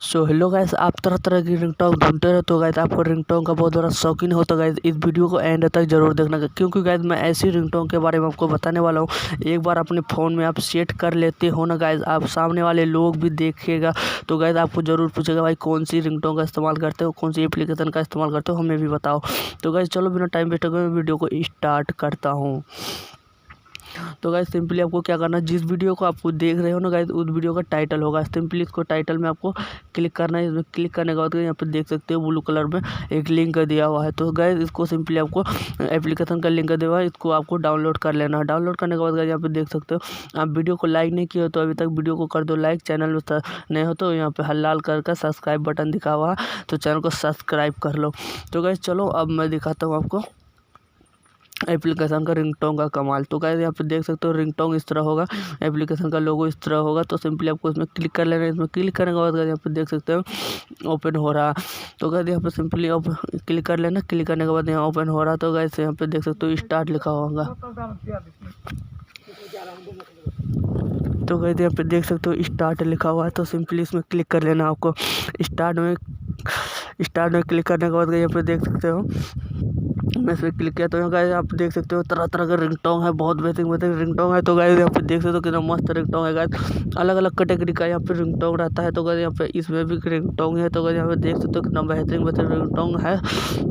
So hello guys, आप तरह तरह की रिंगटोन ढूंढते रहते हो गाइस, आपको रिंगटोन का बहुत बड़ा शौकीन हो तो गाइस इस वीडियो को एंड तक जरूर देखना, क्योंकि गाइस मैं ऐसी रिंगटोन के बारे में आपको बताने वाला हूँ। एक बार अपने फ़ोन में आप सेट कर लेते हो ना गाइस, आप सामने वाले लोग भी देखेगा तो गाइस आपको जरूर पूछेगा भाई कौन सी रिंगटोन का इस्तेमाल करते हो, कौन सी एप्लीकेशन का इस्तेमाल करते हो, हमें भी बताओ। तो गाइस चलो बिना टाइम वेस्ट करे वीडियो को स्टार्ट करता हूँ। तो गाइस सिंपली आपको क्या करना है, जिस वीडियो को आपको देख रहे हो ना गाइस उस वीडियो का टाइटल होगा, सिंपली इसको टाइटल में आपको क्लिक करना है। इसमें क्लिक करने के बाद यहाँ पे देख सकते हो ब्लू कलर में एक लिंक दिया हुआ है। तो गाइस इसको सिंपली आपको एप्लीकेशन का लिंक दिया हुआ है, इसको आपको डाउनलोड कर लेना है। डाउनलोड करने के बाद गाइस यहाँ पे देख सकते हो, आप वीडियो को लाइक नहीं किए हो तो अभी तक वीडियो को कर दो लाइक। चैनल में नए हो तो यहाँ पे लाल कलर का सब्सक्राइब बटन दिखा हुआ है, तो चैनल को सब्सक्राइब कर लो। तो गाइस चलो अब मैं दिखाता हूँ आपको एप्लीकेशन का रिंगटोन का कमाल। तो गाइस यहाँ पे देख सकते हो रिंगटोन इस तरह होगा, एप्लीकेशन का लोगो इस तरह होगा। तो सिंपली आपको इसमें क्लिक कर लेना है। इसमें क्लिक करने के बाद गाइस यहाँ पे देख सकते हो ओपन हो रहा। तो गाइस यहाँ पे सिंपली क्लिक कर लेना। क्लिक करने के बाद यहाँ ओपन हो रहा। तो गाइस यहाँ पे देख सकते हो स्टार्ट लिखा होगा। तो गाइस यहाँ पे देख सकते हो स्टार्ट लिखा हुआ है, तो सिंपली इसमें क्लिक कर लेना आपको। स्टार्ट में क्लिक करने के बाद यहाँ पे देख सकते हो मैं इस पर क्लिक किया तो यहाँ गाइस आप देख सकते हो तरह तरह का रिंगटोन है, बहुत बेहतरीन रिंगटोन है। तो गाइस यहाँ पे देख सकते हो कितना मस्त रिंगटोन है गाइस, अलग अलग कैटेगरी का यहाँ पे रिंगटोन रहता है। तो गाइस यहाँ पे इसमें भी रिंगटोन है। तो गाइस यहाँ पे देख सकते हो कितना बेहतरीन रिंगटोन है।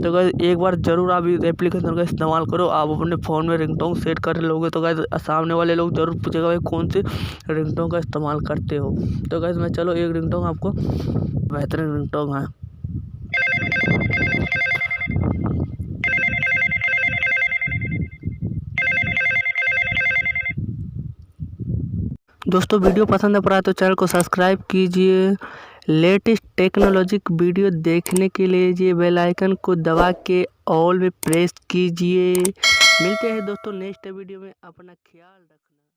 तो गाइस एक बार जरूर आप इस एप्लीकेशन का इस्तेमाल करो, आप अपने फ़ोन में रिंगटोन सेट कर लोगे तो गाइस सामने वाले लोग जरूर पूछेगा भाई कौन सी रिंगटोन का इस्तेमाल करते हो। तो गाइस मैं चलो एक रिंगटोन आपको बेहतरीन रिंगटोन है। दोस्तों वीडियो पसंद आ रहा है तो चैनल को सब्सक्राइब कीजिए। लेटेस्ट टेक्नोलॉजिक वीडियो देखने के लिए बेल आइकन को दबा के ऑल में प्रेस कीजिए। मिलते हैं दोस्तों नेक्स्ट वीडियो में, अपना ख्याल रखना।